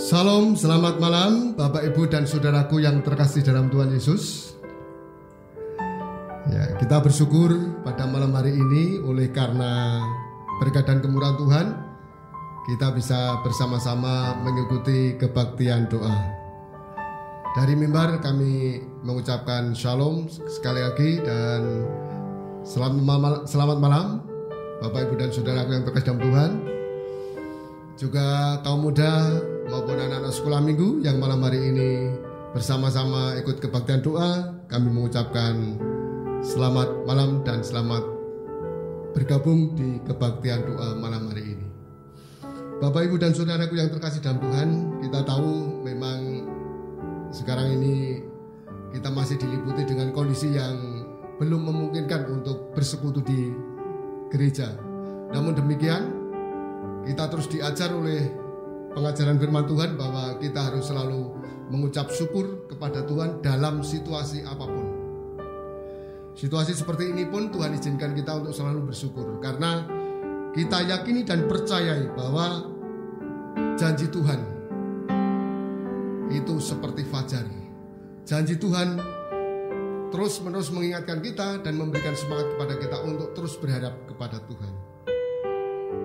Salam, selamat malam Bapak Ibu dan Saudaraku yang terkasih dalam Tuhan Yesus. Ya, kita bersyukur pada malam hari ini oleh karena berkat dan kemurahan Tuhan, kita bisa bersama-sama mengikuti kebaktian doa. Dari mimbar kami mengucapkan shalom sekali lagi dan selamat malam Bapak Ibu dan Saudaraku yang terkasih dalam Tuhan. Juga kaum muda maupun anak-anak sekolah minggu yang malam hari ini bersama-sama ikut kebaktian doa, kami mengucapkan selamat malam dan selamat bergabung di kebaktian doa malam hari ini. Bapak Ibu dan Saudaraku yang terkasih dalam Tuhan, kita tahu memang sekarang ini kita masih diliputi dengan kondisi yang belum memungkinkan untuk bersekutu di gereja. Namun demikian, kita terus diajar oleh pengajaran firman Tuhan bahwa kita harus selalu mengucap syukur kepada Tuhan dalam situasi apapun. Situasi seperti ini pun Tuhan izinkan kita untuk selalu bersyukur, karena kita yakini dan percayai bahwa janji Tuhan itu seperti fajar. Janji Tuhan terus-menerus mengingatkan kita dan memberikan semangat kepada kita untuk terus berharap kepada Tuhan.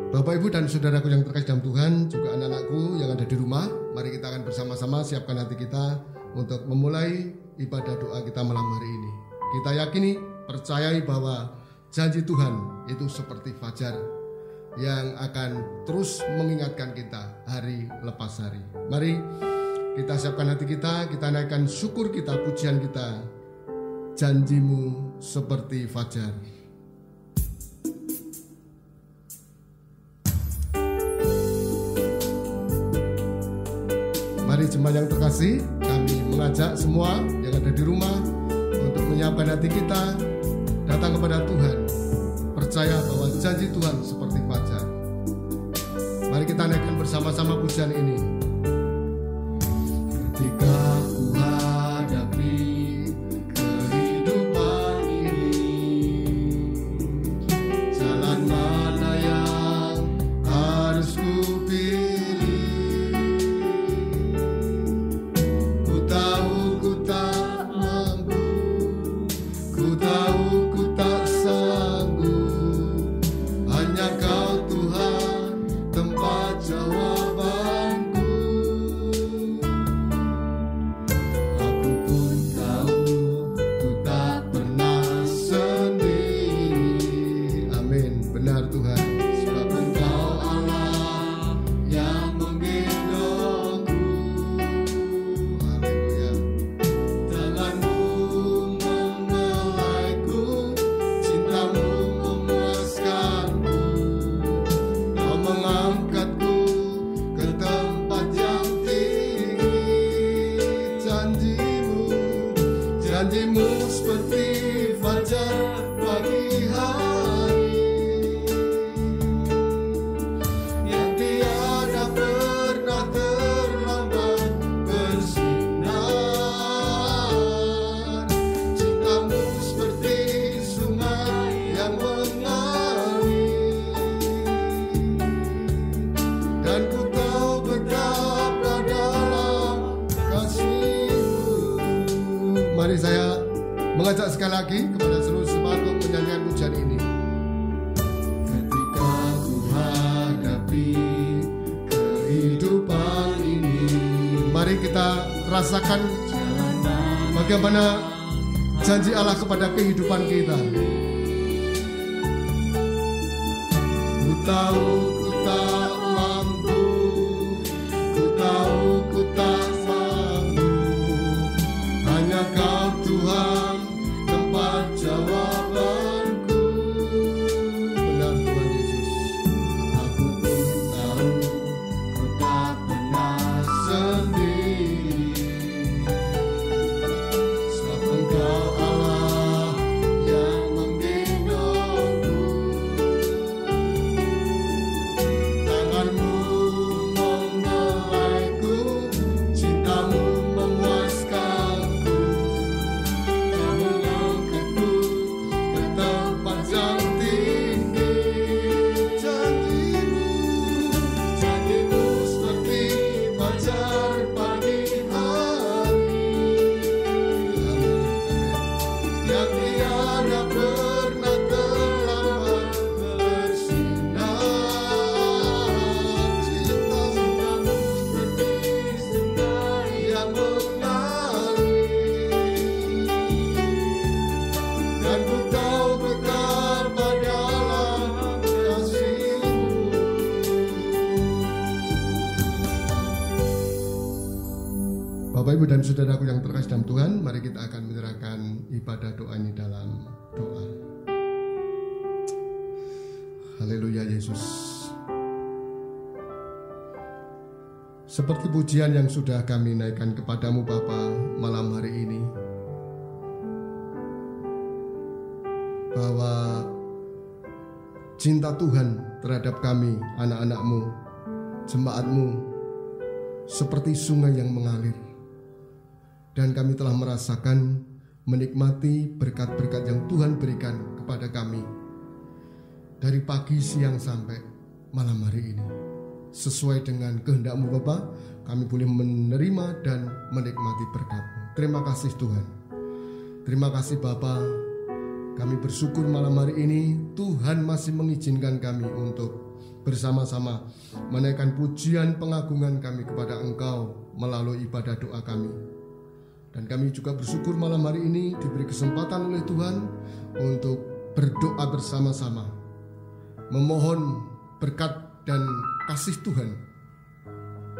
Bapak Ibu dan Saudaraku yang terkasih dalam Tuhan, juga anak-anakku yang ada di rumah, mari kita akan bersama-sama siapkan hati kita untuk memulai ibadah doa kita malam hari ini. Kita yakini, percayai bahwa janji Tuhan itu seperti fajar yang akan terus mengingatkan kita hari lepas hari. Mari kita siapkan hati kita naikkan syukur kita, pujian kita. Janjimu seperti fajar. Mari jemaat yang terkasih, kami mengajak semua yang ada di rumah untuk menyiapkan hati kita datang kepada Tuhan, percaya bahwa janji Tuhan seperti fajar. Mari kita naikkan bersama-sama pujian ini. Ketika ku hadapi kehidupan ini, jalan mana yang harus ku pilih? Mengajak sekali lagi kepada seluruh jemaat untuk menyanyikan pujian ini. Ketika ku hadapi kehidupan ini, mari kita rasakan bagaimana janji Allah kepada kehidupan kita. Ku tahu ku tak mampu, ku tahu ku tak mampu, hanya Kau Tuhan jawabanku. Benar Tuhan Yesus, aku pun tahu ku tak pernah sendiri, sebab Engkau Allah yang menggendongku. yang tiada pernah terlambat bersinar. Cinta-Mu seperti sungai yang mengalir, dan ku tahu kekal dalam kasih-Mu. Bapak, Ibu, dan saudaraku yang terkasih dalam Tuhan, mari kita akan menyerahkan ibadah doa ini dalam doa. Haleluya Yesus. Seperti pujian yang sudah kami naikkan kepadamu Bapa malam hari ini, bahwa cinta Tuhan terhadap kami, anak-anak-Mu, jemaat-Mu, seperti sungai yang mengalir. Dan kami telah merasakan, menikmati berkat-berkat yang Tuhan berikan kepada kami dari pagi, siang, sampai malam hari ini. Sesuai dengan kehendak-Mu Bapa, kami boleh menerima dan menikmati berkat-Mu. Terima kasih Tuhan. Terima kasih Bapa. Kami bersyukur malam hari ini Tuhan masih mengizinkan kami untuk bersama-sama menaikkan pujian pengagungan kami kepada Engkau melalui ibadah doa kami. Dan kami juga bersyukur malam hari ini diberi kesempatan oleh Tuhan untuk berdoa bersama-sama, memohon berkat dan kasih Tuhan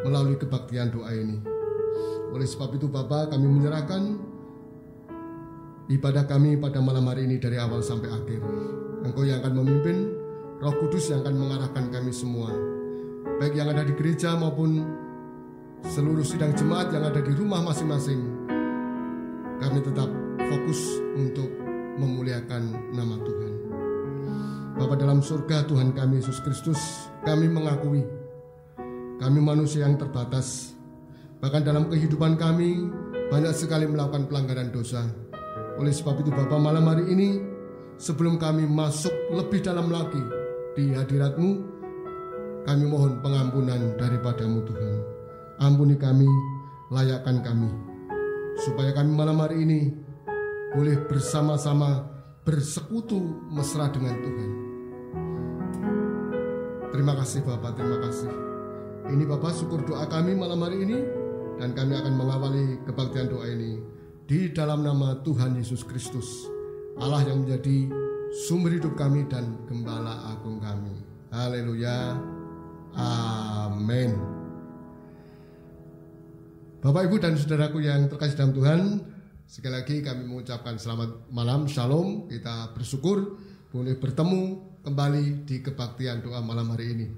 melalui kebaktian doa ini. Oleh sebab itu Bapa, kami menyerahkan ibadah kami pada malam hari ini dari awal sampai akhir. Engkau yang akan memimpin, Roh Kudus yang akan mengarahkan kami semua, baik yang ada di gereja maupun seluruh sidang jemaat yang ada di rumah masing-masing. Kami tetap fokus untuk memuliakan nama Tuhan. Bapa dalam surga, Tuhan kami Yesus Kristus, kami mengakui kami manusia yang terbatas. Bahkan dalam kehidupan kami banyak sekali melakukan pelanggaran dosa. Oleh sebab itu Bapa, malam hari ini sebelum kami masuk lebih dalam lagi di hadirat-Mu, kami mohon pengampunan daripada-Mu Tuhan. Ampuni kami, layakkan kami, supaya kami malam hari ini boleh bersama-sama bersekutu mesra dengan Tuhan. Terima kasih Bapak, terima kasih. Ini Bapak syukur doa kami malam hari ini, dan kami akan mengawali kebaktian doa ini di dalam nama Tuhan Yesus Kristus, Allah yang menjadi sumber hidup kami dan gembala agung kami. Haleluya. Amin. Bapak, Ibu, dan saudaraku yang terkasih dalam Tuhan, sekali lagi kami mengucapkan selamat malam, shalom. Kita bersyukur boleh bertemu kembali di kebaktian doa malam hari ini.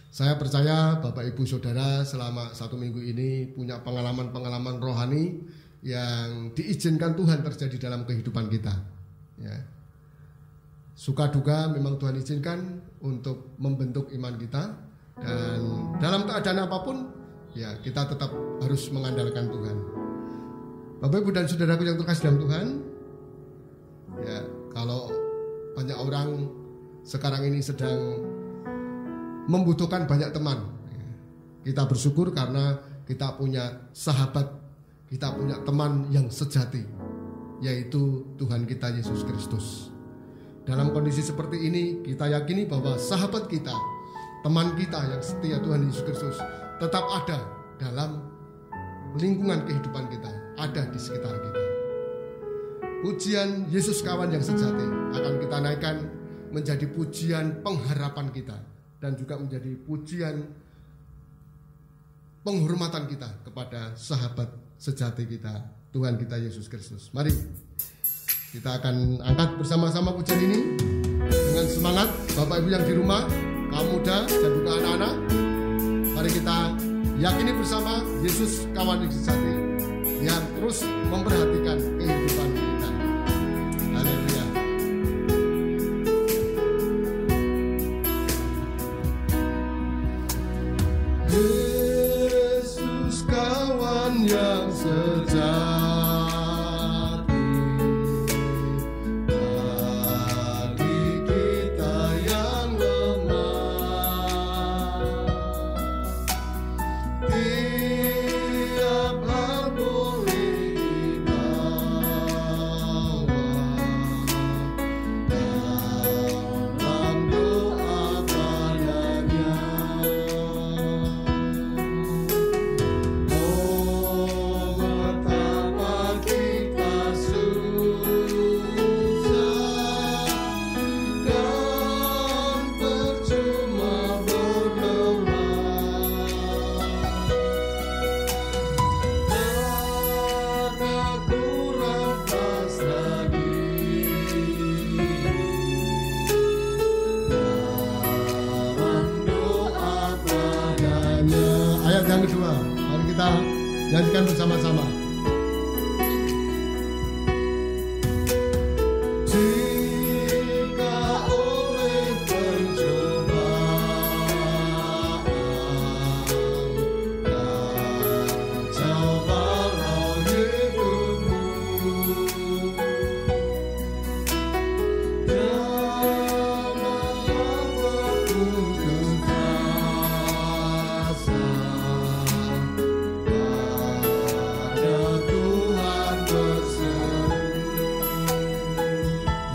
Saya percaya Bapak, Ibu, Saudara selama 1 minggu ini punya pengalaman-pengalaman rohani yang diizinkan Tuhan terjadi dalam kehidupan kita. Ya. Suka duka memang Tuhan izinkan untuk membentuk iman kita, dan dalam keadaan apapun ya kita tetap harus mengandalkan Tuhan. Bapak, Ibu, dan saudaraku yang terkasih dalam Tuhan, ya kalau banyak orang sekarang ini sedang membutuhkan banyak teman, kita bersyukur karena kita punya sahabat, kita punya teman yang sejati, yaitu Tuhan kita Yesus Kristus. Dalam kondisi seperti ini kita yakini bahwa sahabat kita, teman kita yang setia Tuhan Yesus Kristus tetap ada dalam lingkungan kehidupan kita, ada di sekitar kita. Pujian Yesus kawan yang sejati akan kita naikkan menjadi pujian pengharapan kita, dan juga menjadi pujian penghormatan kita kepada sahabat sejati kita, Tuhan kita Yesus Kristus. Mari kita akan angkat bersama-sama pujian ini dengan semangat. Bapak Ibu yang di rumah, kaum muda dan juga anak-anak, mari kita yakini bersama Yesus kawan yang sejati yang terus memperhatikan kehidupan kita. Haleluya. Yesus kawan yang sejati, tiap hal boleh nyanyikan bersama-sama.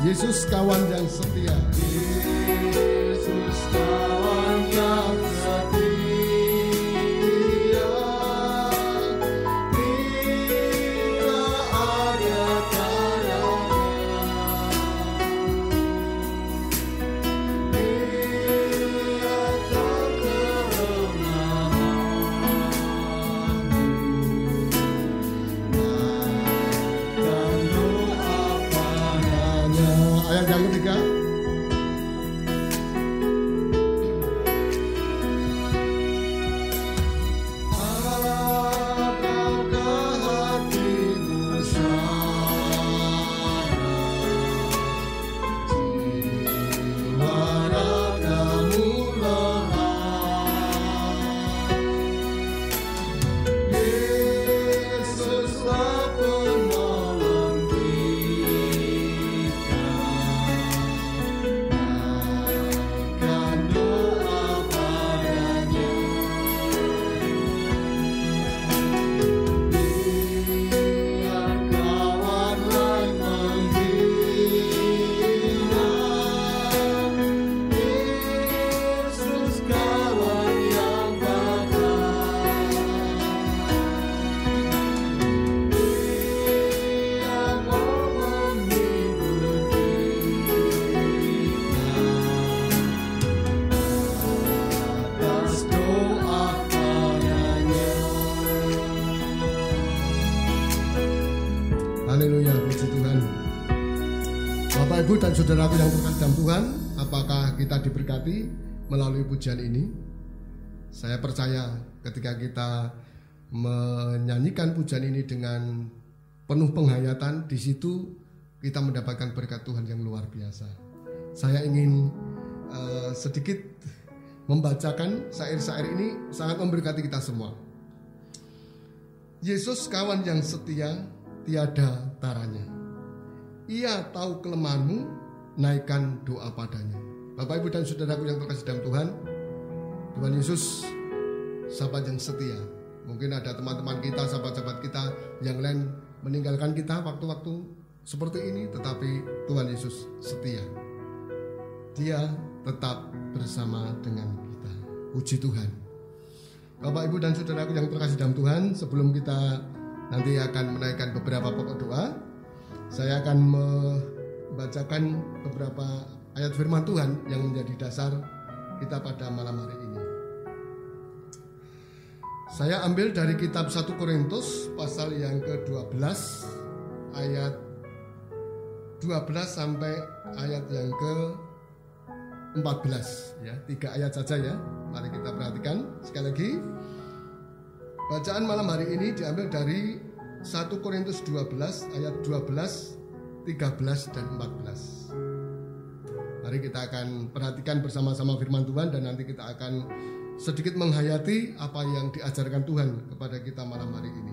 Yesus kawan yang setia. Yesus kawan yang setia. Tidak ada tandanya. Dia tak kelemahan. Ayat yang ketiga. Apakah hatimu sana, jiwa ragamu lelah. Yesuslah penolong kita. Haleluya, puji Tuhan. Bapak, Ibu, dan saudaraku yang terkasih dalam Tuhan, apakah kita diberkati melalui pujian ini? Saya percaya ketika kita menyanyikan pujian ini dengan penuh penghayatan, di situ kita mendapatkan berkat Tuhan yang luar biasa. Saya ingin sedikit membacakan syair-syair ini, sangat memberkati kita semua. Yesus kawan yang setia, tiada taranya. Ia tahu kelemahanmu, naikkan doa padanya. Bapak, Ibu, dan saudaraku yang terkasih dalam Tuhan, Tuhan Yesus sahabat yang setia. Mungkin ada teman-teman kita, sahabat-sahabat kita yang lain meninggalkan kita waktu-waktu seperti ini, tetapi Tuhan Yesus setia. Dia tetap bersama dengan kita. Puji Tuhan. Bapak, Ibu, dan saudaraku yang terkasih dalam Tuhan, sebelum kita nanti akan menaikkan beberapa pokok doa, saya akan membacakan beberapa ayat firman Tuhan yang menjadi dasar kita pada malam hari ini. Saya ambil dari kitab 1 Korintus pasal yang ke-12 ayat 12 sampai ayat yang ke-14 ya, 3 ayat saja ya. Mari kita perhatikan sekali lagi. Bacaan malam hari ini diambil dari 1 Korintus 12 ayat 12, 13 dan 14. Mari kita akan perhatikan bersama-sama firman Tuhan dan nanti kita akan sedikit menghayati apa yang diajarkan Tuhan kepada kita malam hari ini.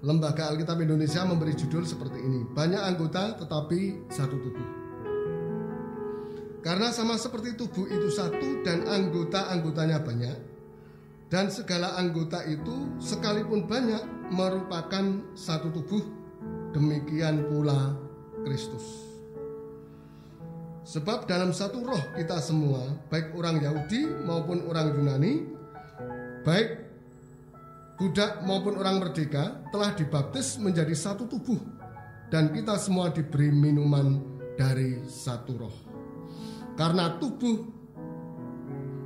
Lembaga Alkitab Indonesia memberi judul seperti ini: banyak anggota tetapi satu tubuh. Karena sama seperti tubuh itu satu dan anggota-anggotanya banyak, dan segala anggota itu sekalipun banyak merupakan satu tubuh, demikian pula Kristus. Sebab dalam satu roh kita semua, baik orang Yahudi maupun orang Yunani, baik budak maupun orang merdeka, telah dibaptis menjadi satu tubuh, dan kita semua diberi minuman dari satu roh. Karena tubuh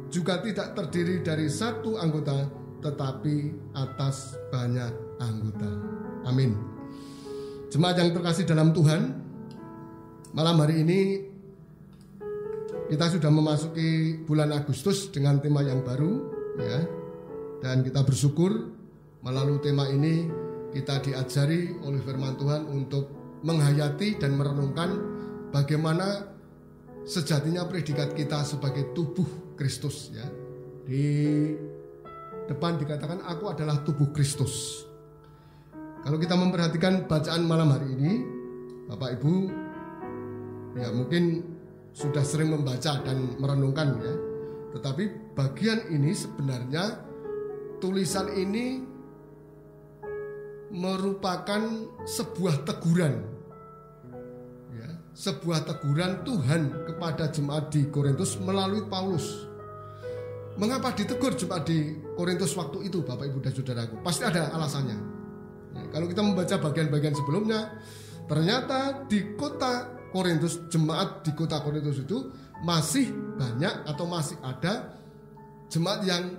juga tidak terdiri dari satu anggota, tetapi atas banyak anggota. Amin. Jemaat yang terkasih dalam Tuhan, malam hari ini kita sudah memasuki bulan Agustus dengan tema yang baru ya. Dan kita bersyukur melalui tema ini kita diajari oleh firman Tuhan untuk menghayati dan merenungkan bagaimana sejatinya predikat kita sebagai tubuh Kristus ya. Di depan dikatakan aku adalah tubuh Kristus. Kalau kita memperhatikan bacaan malam hari ini, Bapak Ibu ya mungkin sudah sering membaca dan merenungkan ya. Tetapi bagian ini sebenarnya tulisan ini merupakan sebuah teguran ya, sebuah teguran Tuhan kepada jemaat di Korintus melalui Paulus. Mengapa ditegur jemaat di Korintus waktu itu, Bapak Ibu dan Saudaraku? Pasti ada alasannya ya, kalau kita membaca bagian-bagian sebelumnya, ternyata di kota Korintus, jemaat di kota Korintus itu masih banyak atau masih ada jemaat yang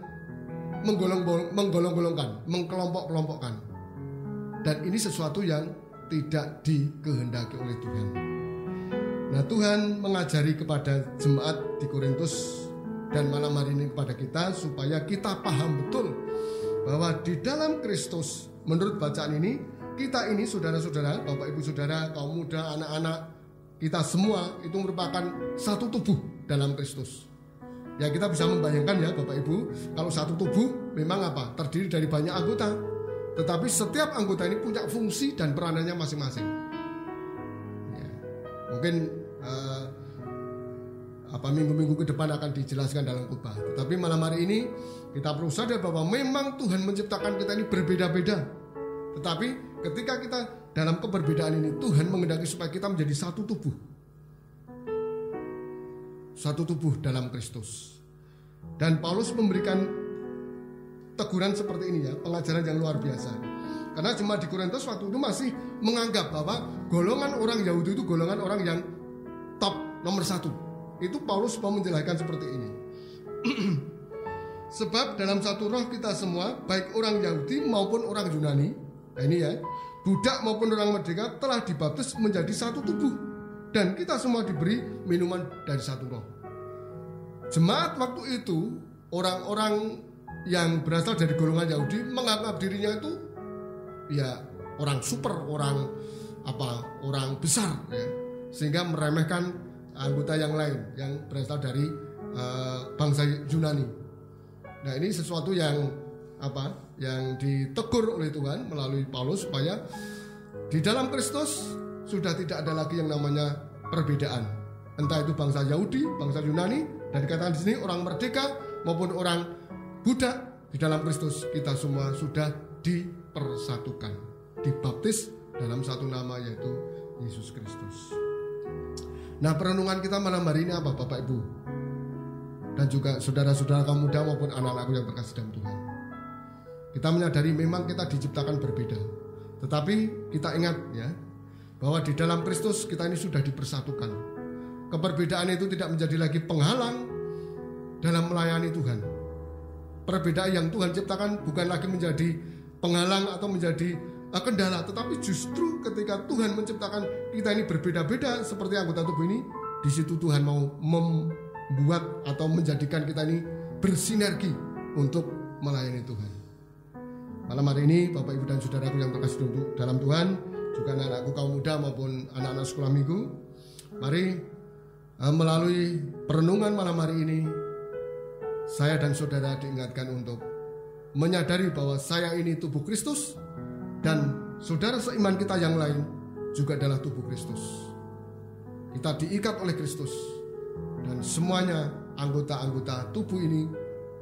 menggolong-golongkan, mengkelompok-kelompokkan. Dan ini sesuatu yang tidak dikehendaki oleh Tuhan. Nah, Tuhan mengajari kepada jemaat di Korintus dan malam hari ini kepada kita supaya kita paham betul bahwa di dalam Kristus, menurut bacaan ini, kita ini saudara-saudara, Bapak Ibu Saudara, kaum muda, anak-anak, kita semua itu merupakan satu tubuh dalam Kristus. Ya, kita bisa membayangkan ya Bapak Ibu, kalau satu tubuh memang apa? Terdiri dari banyak anggota. Tetapi setiap anggota ini punya fungsi dan peranannya masing-masing. Ya, mungkin minggu-minggu ke depan akan dijelaskan dalam khotbah. Tetapi malam hari ini kita perlu sadar bahwa memang Tuhan menciptakan kita ini berbeda-beda. Tetapi ketika kita dalam keberbedaan ini, Tuhan menghendaki supaya kita menjadi satu tubuh. Satu tubuh dalam Kristus. Dan Paulus memberikan teguran seperti ini ya, pengajaran yang luar biasa. Karena jemaat di Korintus waktu itu masih menganggap bahwa golongan orang Yahudi itu golongan orang yang top, nomor satu. Itu Paulus mau menjelaskan seperti ini. Sebab dalam satu roh kita semua, baik orang Yahudi maupun orang Yunani, nah ini ya, budak maupun orang merdeka telah dibaptis menjadi satu tubuh. Dan kita semua diberi minuman dari satu roh. Jemaat waktu itu, orang-orang yang berasal dari golongan Yahudi menganggap dirinya itu ya orang super, orang besar ya. Sehingga meremehkan anggota yang lain yang berasal dari bangsa Yunani. Nah, ini sesuatu yang ditegur oleh Tuhan melalui Paulus supaya di dalam Kristus sudah tidak ada lagi yang namanya perbedaan. Entah itu bangsa Yahudi, bangsa Yunani, dan dikatakan di sini orang merdeka maupun orang budak, di dalam Kristus kita semua sudah dipersatukan, dibaptis dalam satu nama yaitu Yesus Kristus. Nah, perenungan kita malam hari ini apa Bapak Ibu? Dan juga saudara-saudara kaum muda maupun anak-anakku yang terkasih dalam Tuhan. Kita menyadari memang kita diciptakan berbeda. Tetapi kita ingat ya, bahwa di dalam Kristus kita ini sudah dipersatukan. Keperbedaan itu tidak menjadi lagi penghalang dalam melayani Tuhan. Perbedaan yang Tuhan ciptakan bukan lagi menjadi penghalang atau menjadi kendala, tetapi justru ketika Tuhan menciptakan kita ini berbeda-beda seperti anggota tubuh ini, di situ Tuhan mau membuat atau menjadikan kita ini bersinergi untuk melayani Tuhan. Malam hari ini Bapak Ibu dan Saudaraku yang terkasih dalam Tuhan, juga anak-anakku kaum muda maupun anak-anak sekolah minggu, mari melalui perenungan malam hari ini, saya dan saudara diingatkan untuk menyadari bahwa saya ini tubuh Kristus dan saudara seiman kita yang lain juga adalah tubuh Kristus. Kita diikat oleh Kristus dan semuanya anggota-anggota tubuh ini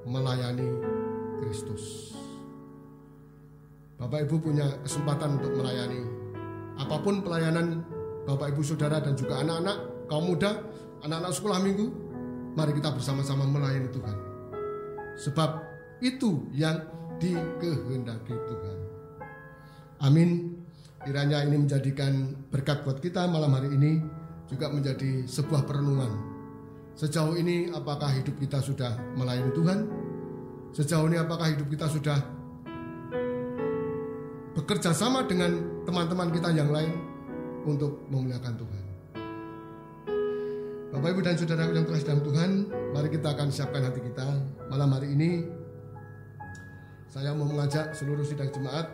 melayani Kristus. Bapak Ibu punya kesempatan untuk melayani apapun pelayanan Bapak Ibu Saudara dan juga anak-anak, kaum muda, anak-anak sekolah minggu. Mari kita bersama-sama melayani Tuhan. Sebab itu yang dikehendaki Tuhan. Amin. Kiranya ini menjadikan berkat buat kita malam hari ini, juga menjadi sebuah perenungan. Sejauh ini apakah hidup kita sudah melayani Tuhan? Sejauh ini apakah hidup kita sudah bekerja sama dengan teman-teman kita yang lain untuk memuliakan Tuhan? Bapak Ibu dan Saudara yang terkasih dalam Tuhan, mari kita akan siapkan hati kita malam hari ini. Saya mau mengajak seluruh sidang jemaat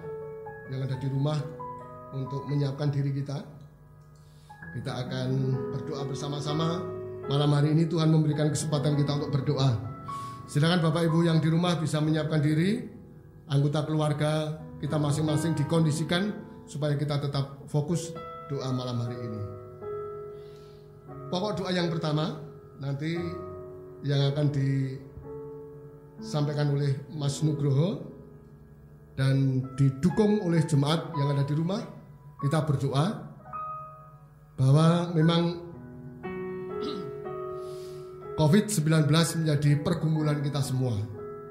yang ada di rumah untuk menyiapkan diri kita. Kita akan berdoa bersama-sama. Malam hari ini Tuhan memberikan kesempatan kita untuk berdoa. Silakan Bapak Ibu yang di rumah bisa menyiapkan diri. Anggota keluarga kita masing-masing dikondisikan supaya kita tetap fokus doa malam hari ini. Pokok doa yang pertama nanti yang akan disampaikan oleh Mas Nugroho dan didukung oleh jemaat yang ada di rumah. Kita berdoa bahwa memang COVID-19 menjadi pergumulan kita semua.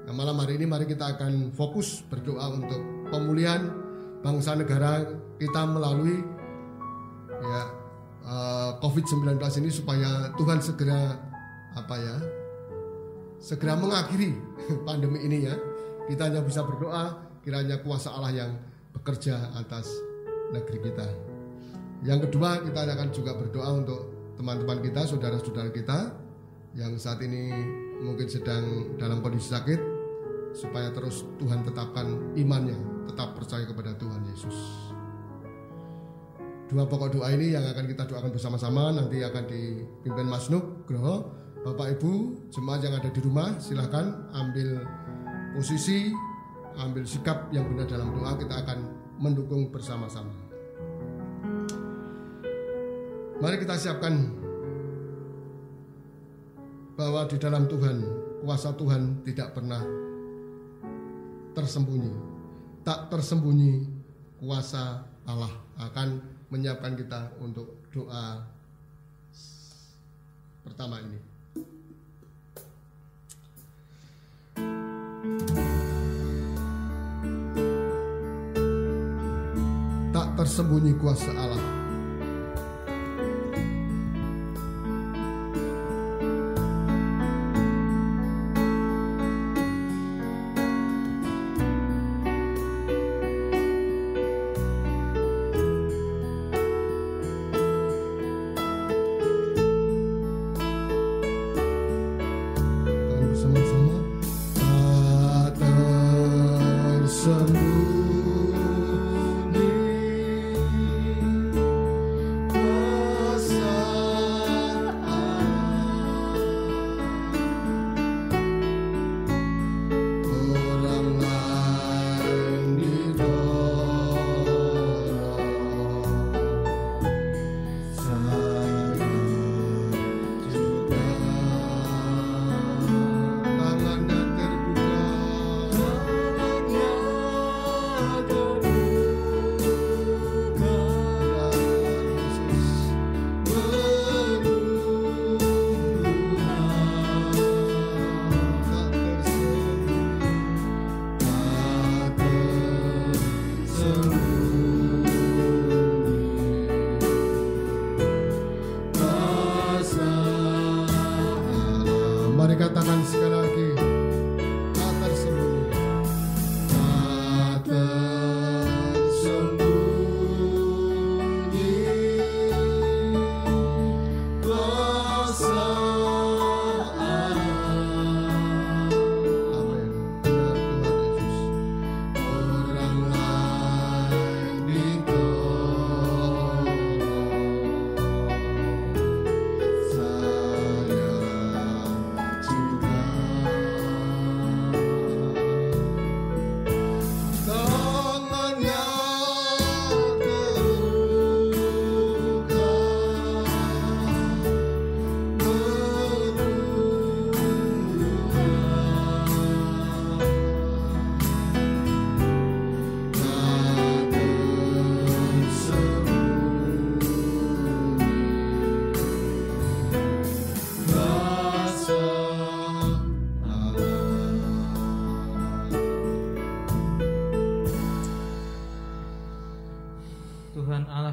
Nah, malam hari ini mari kita akan fokus berdoa untuk pemulihan bangsa negara kita melalui COVID-19 ini supaya Tuhan segera mengakhiri pandemi ini ya. Kita hanya bisa berdoa kiranya kuasa Allah yang bekerja atas negeri kita. Yang kedua, kita akan juga berdoa untuk teman-teman kita, saudara-saudara kita yang saat ini mungkin sedang dalam kondisi sakit, supaya terus Tuhan tetapkan imannya, tetap percaya kepada Tuhan Yesus. Dua pokok doa ini yang akan kita doakan bersama-sama, nanti akan dipimpin Mas Nugroho. Bapak Ibu jemaat yang ada di rumah, silahkan ambil posisi, ambil sikap yang benar dalam doa. Kita akan mendukung bersama-sama. Mari kita siapkan bahwa di dalam Tuhan, kuasa Tuhan tidak pernah tersembunyi. Tak tersembunyi kuasa Allah akan menyiapkan kita untuk doa pertama ini. Tak tersembunyi kuasa Allah. Katakan sekali lagi, tak tersembunyi, tak tersembunyi kuasa Allah. Amin. Benar Tuhan Yesus. Orang lain ditolong,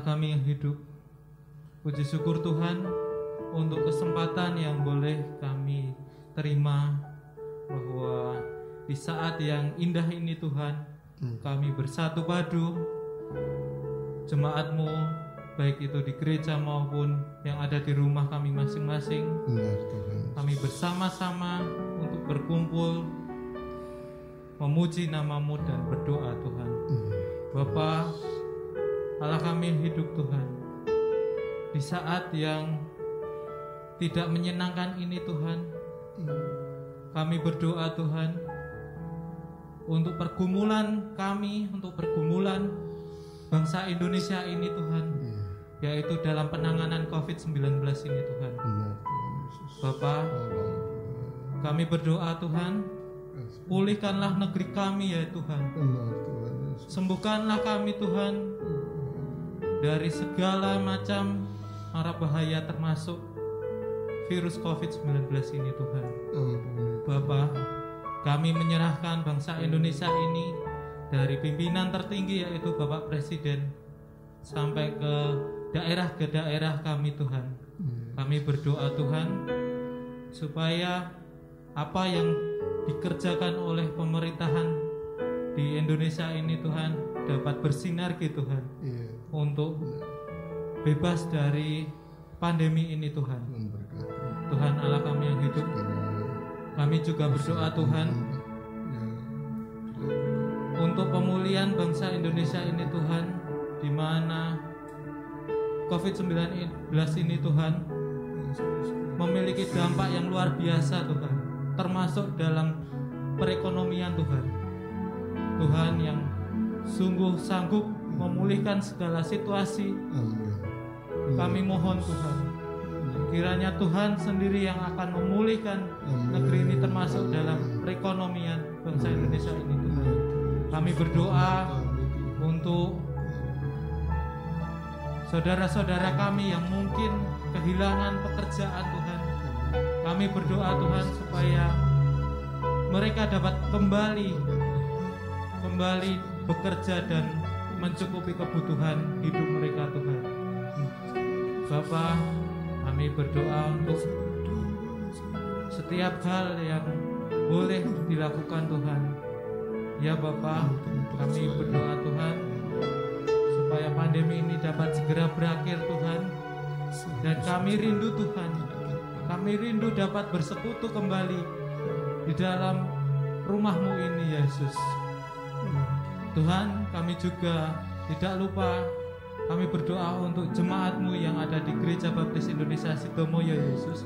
kami yang hidup. Puji syukur Tuhan untuk kesempatan yang boleh kami terima, bahwa di saat yang indah ini Tuhan, kami bersatu padu, jemaat-Mu, baik itu di gereja maupun yang ada di rumah kami masing-masing. Kami bersama-sama untuk berkumpul memuji nama-Mu dan berdoa Tuhan. Bapa, Allah kami yang hidup Tuhan, di saat yang tidak menyenangkan ini Tuhan, kami berdoa Tuhan untuk pergumulan kami, untuk pergumulan bangsa Indonesia ini Tuhan, yaitu dalam penanganan COVID-19 ini Tuhan. Bapa, kami berdoa Tuhan, pulihkanlah negeri kami ya Tuhan. Sembuhkanlah kami Tuhan dari segala macam mara bahaya termasuk virus COVID-19 ini Tuhan. Bapa, kami menyerahkan bangsa Indonesia ini dari pimpinan tertinggi yaitu Bapak Presiden sampai ke daerah kami Tuhan. Kami berdoa Tuhan supaya apa yang dikerjakan oleh pemerintahan di Indonesia ini Tuhan dapat bersinergi Tuhan untuk bebas dari pandemi ini Tuhan. Tuhan Allah kami yang hidup, kami juga berdoa Tuhan untuk pemulihan bangsa Indonesia ini Tuhan, di mana COVID-19 ini Tuhan memiliki dampak yang luar biasa Tuhan, termasuk dalam perekonomian Tuhan. Tuhan yang sungguh sanggup memulihkan segala situasi. Kami mohon Tuhan, kiranya Tuhan sendiri yang akan memulihkan negeri ini, termasuk dalam perekonomian bangsa Indonesia ini Tuhan. Kami berdoa untuk saudara-saudara kami yang mungkin kehilangan pekerjaan Tuhan. Kami berdoa Tuhan supaya mereka dapat kembali bekerja dan mencukupi kebutuhan hidup mereka Tuhan. Bapa, kami berdoa untuk setiap hal yang boleh dilakukan Tuhan. Ya Bapa, kami berdoa Tuhan supaya pandemi ini dapat segera berakhir Tuhan. Dan kami rindu Tuhan, kami rindu dapat bersekutu kembali di dalam rumah-Mu ini Yesus. Tuhan, kami juga tidak lupa, kami berdoa untuk jemaat-Mu yang ada di Gereja Baptis Indonesia Sidomoyo Yesus.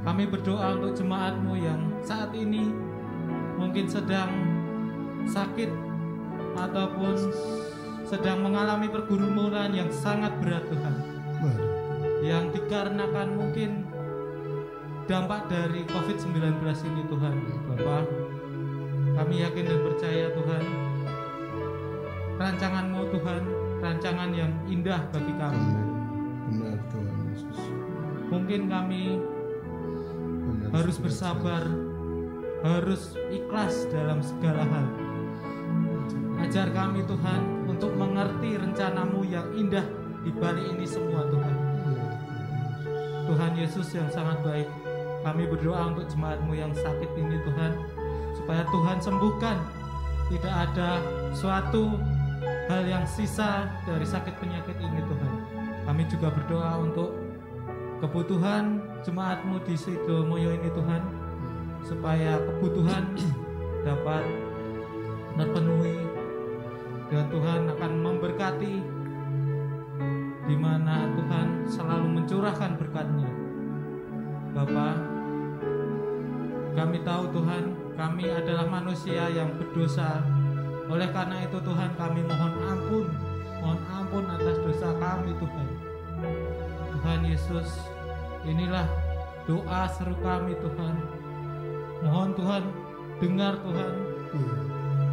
Kami berdoa untuk jemaat-Mu yang saat ini mungkin sedang sakit ataupun sedang mengalami pergumulan yang sangat berat Tuhan, yang dikarenakan mungkin dampak dari COVID-19 ini Tuhan. Bapa, kami yakin dan percaya Tuhan, rancangan-Mu Tuhan, rancangan yang indah bagi kami. Benar Tuhan Yesus. Mungkin kami harus bersabar, harus ikhlas dalam segala hal. Ajar kami Tuhan untuk mengerti rencana-Mu yang indah di balik ini semua Tuhan. Tuhan Yesus yang sangat baik, kami berdoa untuk jemaat-Mu yang sakit ini Tuhan, supaya Tuhan sembuhkan. Tidak ada suatu hal yang sisa dari sakit penyakit ini Tuhan. Kami juga berdoa untuk kebutuhan jemaat-Mu di Sidomoyo ini Tuhan, supaya kebutuhan dapat terpenuhi, dan Tuhan akan memberkati, di mana Tuhan selalu mencurahkan berkat-Nya. Bapa, kami tahu Tuhan, kami adalah manusia yang berdosa. Oleh karena itu Tuhan, kami mohon ampun atas dosa kami Tuhan. Tuhan Yesus, inilah doa seru kami Tuhan. Mohon Tuhan, dengar Tuhan,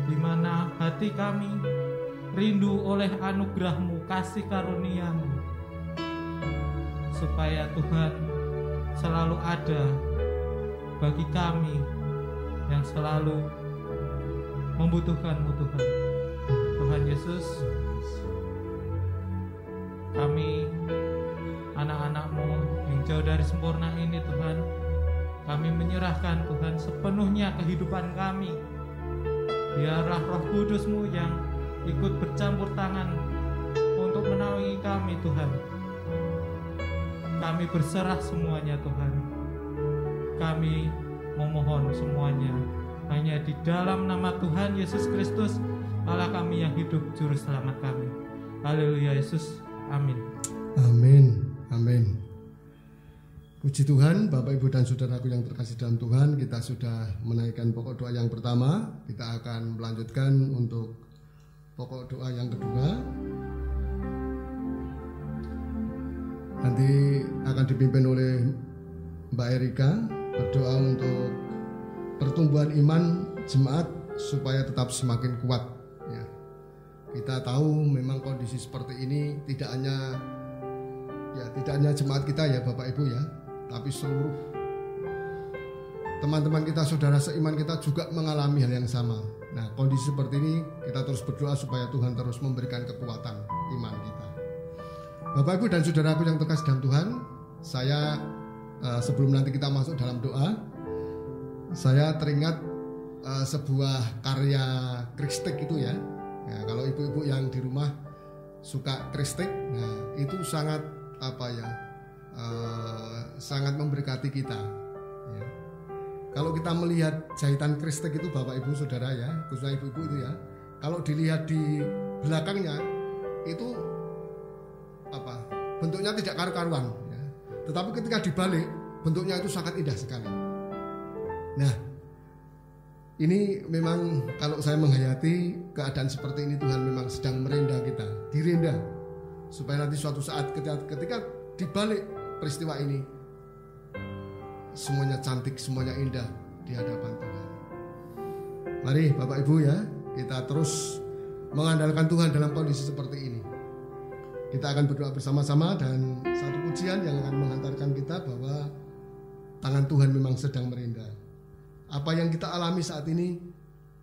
di mana hati kami rindu oleh anugerah-Mu, kasih karunia-Mu, supaya Tuhan selalu ada bagi kami yang selalu membutuhkan-Mu Tuhan. Tuhan Yesus, kami anak-anak-Mu yang jauh dari sempurna ini Tuhan, kami menyerahkan Tuhan sepenuhnya kehidupan kami. Biarlah Roh Kudus-Mu yang ikut bercampur tangan untuk menaungi kami Tuhan. Kami berserah semuanya Tuhan. Kami memohon semuanya Hanya di dalam nama Tuhan Yesus Kristus, Allah kami yang hidup, Juru Selamat kami. Haleluya Yesus, amin. Amin, amin. Puji Tuhan, Bapak Ibu dan Saudaraku yang terkasih dalam Tuhan, kita sudah menaikkan pokok doa yang pertama. Kita akan melanjutkan untuk pokok doa yang kedua. Nanti akan dipimpin oleh Mbak Erika, berdoa untuk pertumbuhan iman jemaat supaya tetap semakin kuat. Ya. Kita tahu memang kondisi seperti ini tidak hanya jemaat kita ya Bapak Ibu ya, tapi seluruh teman-teman kita, saudara seiman kita juga mengalami hal yang sama. Nah, kondisi seperti ini kita terus berdoa supaya Tuhan terus memberikan kekuatan iman kita. Bapak Ibu dan saudaraku yang terkasih dalam Tuhan, saya sebelum nanti kita masuk dalam doa, saya teringat sebuah karya kristik itu ya. Nah, kalau ibu-ibu yang di rumah suka kristik, nah itu sangat sangat memberkati kita. Ya. Kalau kita melihat jahitan kristik itu Bapak Ibu Saudara ya, khususnya ibu-ibu itu ya, kalau dilihat di belakangnya itu bentuknya tidak karu-karuan ya. Tetapi ketika dibalik bentuknya itu sangat indah sekali. Nah, ini memang kalau saya menghayati keadaan seperti ini, Tuhan memang sedang merendah kita, direndah, supaya nanti suatu saat ketika dibalik peristiwa ini semuanya cantik, semuanya indah di hadapan Tuhan. Mari Bapak Ibu ya, kita terus mengandalkan Tuhan dalam kondisi seperti ini. Kita akan berdoa bersama-sama dan satu pujian yang akan menghantarkan kita bahwa tangan Tuhan memang sedang merendah. Apa yang kita alami saat ini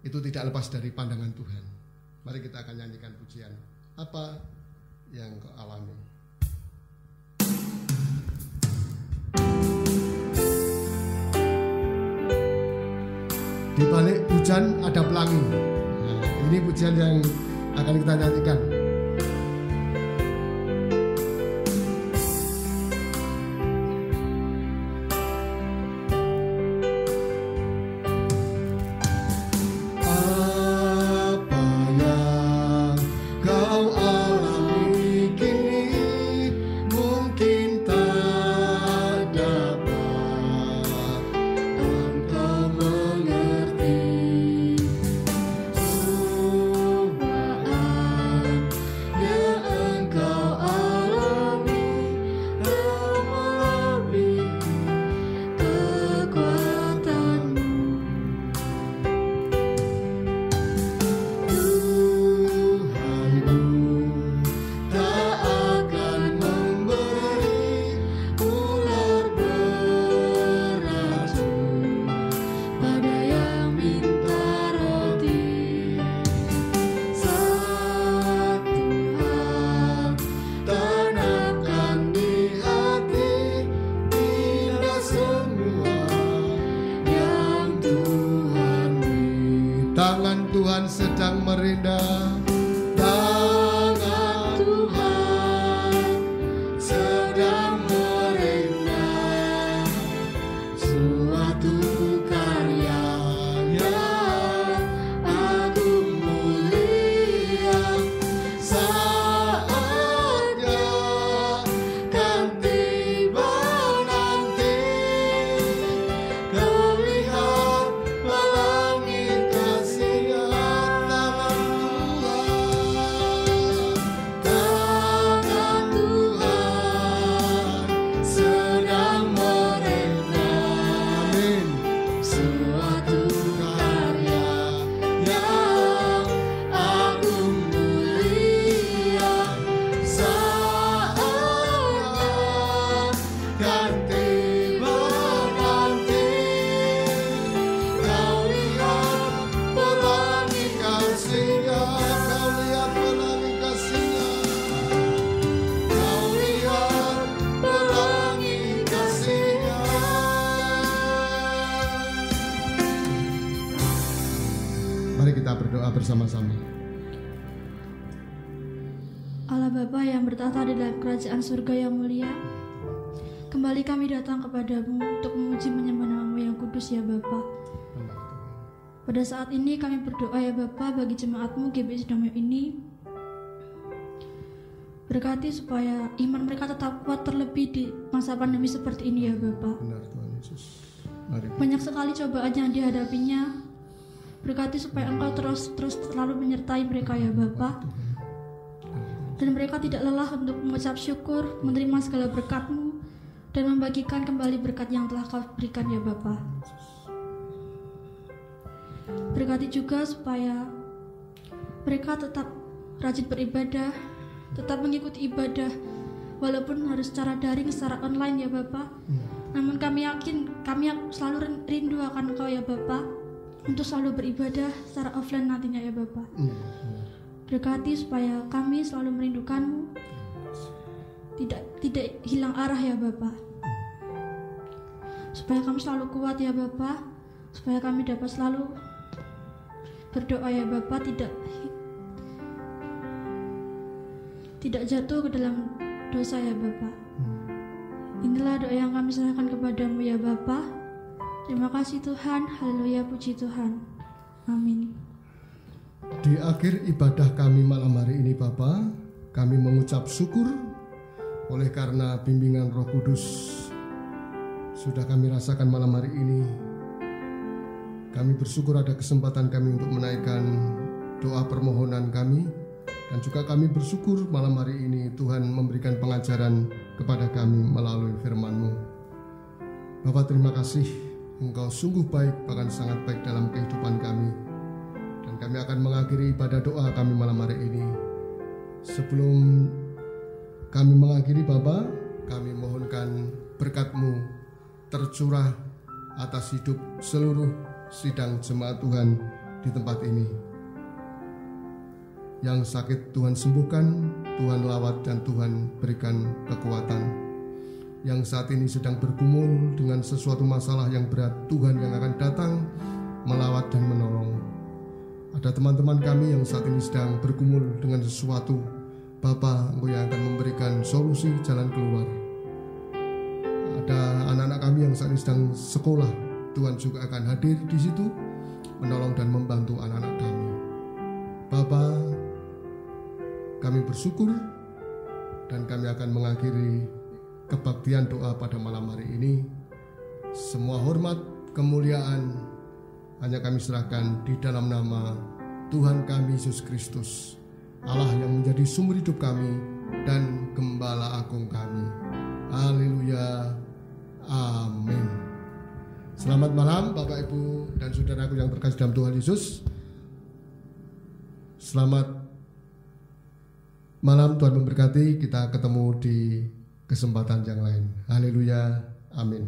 itu tidak lepas dari pandangan Tuhan. Mari kita akan nyanyikan pujian. Apa yang kau alami? Di balik hujan ada pelangi. Nah, ini pujian yang akan kita nyanyikan. Sedang merendah, tangan Tuhan sedang merendah, suatu karya yang agung mulia, saatnya kan tiba nanti, kau lihat pelangi kasih-Nya. Berdoa bersama-sama. Allah Bapa yang bertata di dalam kerajaan surga yang mulia, kembali kami datang kepadamu untuk memuji menyembah nama-Mu yang kudus ya Bapa. Pada saat ini kami berdoa ya Bapa bagi jemaat-Mu GBI Sidomulyo ini. Berkati supaya iman mereka tetap kuat terlebih di masa pandemi seperti ini ya Bapa. Benar Tuhan Yesus. Mari. Banyak sekali cobaan yang dihadapinya. Berkati supaya Engkau terus selalu menyertai mereka ya Bapa. Dan mereka tidak lelah untuk mengucap syukur, menerima segala berkat-Mu, dan membagikan kembali berkat yang telah Kau berikan ya Bapa. Berkati juga supaya mereka tetap rajin beribadah, tetap mengikuti ibadah, walaupun harus secara daring, secara online ya Bapa. Namun kami yakin, kami selalu rindu akan Engkau ya Bapa, untuk selalu beribadah secara offline nantinya ya Bapa. Berkati supaya kami selalu merindukan-Mu, tidak hilang arah ya Bapa. Supaya kami selalu kuat ya Bapa, supaya kami dapat selalu berdoa ya Bapa, tidak jatuh ke dalam dosa ya Bapa. Inilah doa yang kami serahkan kepadamu ya Bapa. Terima kasih Tuhan, haleluya, puji Tuhan. Amin. Di akhir ibadah kami malam hari ini Bapa, kami mengucap syukur oleh karena bimbingan Roh Kudus sudah kami rasakan malam hari ini. Kami bersyukur ada kesempatan kami untuk menaikkan doa permohonan kami, dan juga kami bersyukur malam hari ini Tuhan memberikan pengajaran kepada kami melalui firman-Mu. Bapak, terima kasih, Engkau sungguh baik, bahkan sangat baik dalam kehidupan kami. Dan kami akan mengakhiri ibadah doa kami malam hari ini. Sebelum kami mengakhiri Bapak, kami mohonkan berkat-Mu tercurah atas hidup seluruh sidang jemaat Tuhan di tempat ini. Yang sakit Tuhan sembuhkan, Tuhan lawat, dan Tuhan berikan kekuatan. Yang saat ini sedang bergumul dengan sesuatu masalah yang berat, Tuhan yang akan datang melawat dan menolong. Ada teman-teman kami yang saat ini sedang bergumul dengan sesuatu, Bapa, Engkau yang akan memberikan solusi jalan keluar. Ada anak-anak kami yang saat ini sedang sekolah, Tuhan juga akan hadir di situ, menolong dan membantu anak-anak kami. Bapa, kami bersyukur dan kami akan mengakhiri kebaktian doa pada malam hari ini. Semua hormat, kemuliaan hanya kami serahkan di dalam nama Tuhan kami Yesus Kristus, Allah yang menjadi sumber hidup kami dan Gembala Agung kami. Haleluya, amin. Selamat malam Bapak Ibu dan saudaraku yang terkasih dalam Tuhan Yesus. Selamat malam, Tuhan memberkati. Kita ketemu di kesempatan yang lain. Haleluya, amin.